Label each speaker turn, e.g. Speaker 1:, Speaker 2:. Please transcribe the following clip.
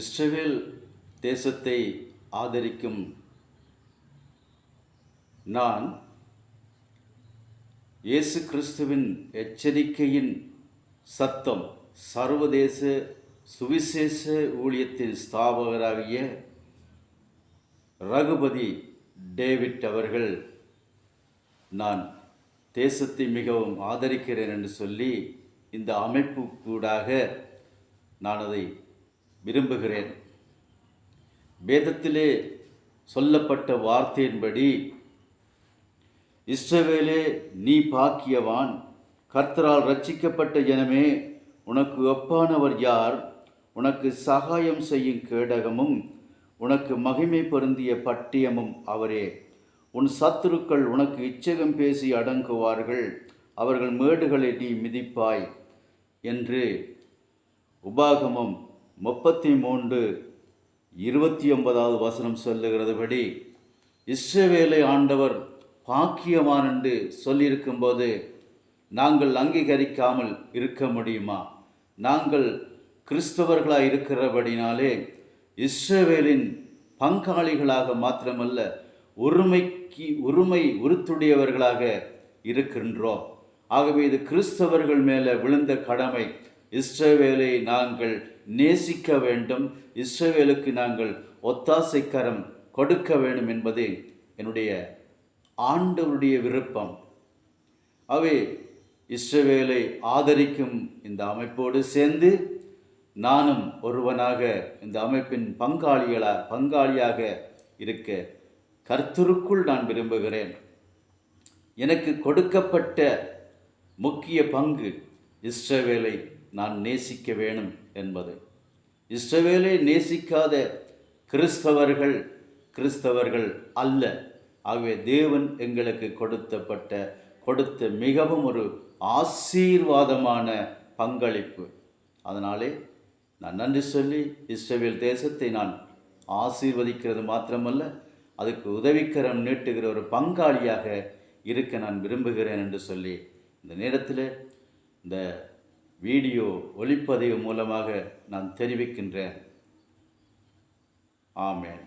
Speaker 1: இஸ்ரவேல் தேசத்தை ஆதரிக்கும் நான் இயேசு கிறிஸ்துவின் எச்சரிக்கையின் சத்தம் சர்வதேச சுவிசேஷ ஊழியத்தின் ஸ்தாபகராகிய ரகுபதி டேவிட் அவர்கள் நான் தேசத்தை மிகவும் ஆதரிக்கிறேன் என்று சொல்லி இந்த அமைப்பு கூடாக நான் அதை விரும்புகிறேன். வேதத்திலே சொல்லப்பட்ட வார்த்தையின்படி, இஸ்ரவேலே நீ பாக்கியவான், கர்த்தரால் ரட்சிக்கப்பட்ட ஜனமே, உனக்கு ஒப்பானவர் யார்? உனக்கு சகாயம் செய்யும் கேடகமும் உனக்கு மகிமை பொருந்திய பட்டியமும் அவரே. உன் சத்துருக்கள் உனக்கு இச்சகம் பேசி அடங்குவார்கள், அவர்கள் மேடுகளை நீ மிதிப்பாய் என்று உபாகமம் 33:29 வசனம் சொல்லுகிறதுபடி, இஸ்ரவேலை ஆண்டவர் பாக்கியவான் என்று சொல்லியிருக்கும்போது நாங்கள் அங்கீகரிக்காமல் இருக்க முடியுமா? நாங்கள் கிறிஸ்தவர்களாக இருக்கிறபடினாலே இஸ்ரவேலின் பங்காளிகளாக மாத்திரமல்ல, உரிமை உறுத்துடையவர்களாக இருக்கின்றோம். ஆகவே இது கிறிஸ்தவர்கள் மேலே விழுந்த கடமை. இஸ்ரவேலை நாங்கள் நேசிக்க வேண்டும், இஸ்ரவேலுக்கு நாங்கள் ஒத்தாசைக்கரம் கொடுக்க வேண்டும் என்பது என்னுடைய ஆண்டவருடைய விருப்பம். அவை இஸ்ரவேலை ஆதரிக்கும் இந்த அமைப்போடு சேர்ந்து நானும் ஒருவனாக இந்த அமைப்பின் பங்காளியாக இருக்க கர்த்தருக்குள் நான் விரும்புகிறேன். எனக்கு கொடுக்கப்பட்ட முக்கிய பங்கு இஸ்ரவேலை நான் நேசிக்க வேணும் என்பது. இஸ்ரவேலை நேசிக்காத கிறிஸ்தவர்கள் அல்ல. ஆகவே தேவன் எங்களுக்கு கொடுத்த மிகவும் ஒரு ஆசீர்வாதமான பங்களிப்பு. அதனாலே நான் நன்றி சொல்லி இஸ்ரவேல் தேசத்தை நான் ஆசீர்வதிக்கிறது மாத்திரமல்ல, அதுக்கு உதவிக்கரம் நீட்டுகிற ஒரு பங்காளியாக இருக்க நான் விரும்புகிறேன் என்று சொல்லி இந்த நேரத்தில் இந்த வீடியோ ஒளிப்பதிவு மூலமாக நான் தெரிவிக்கின்றேன். ஆமென்.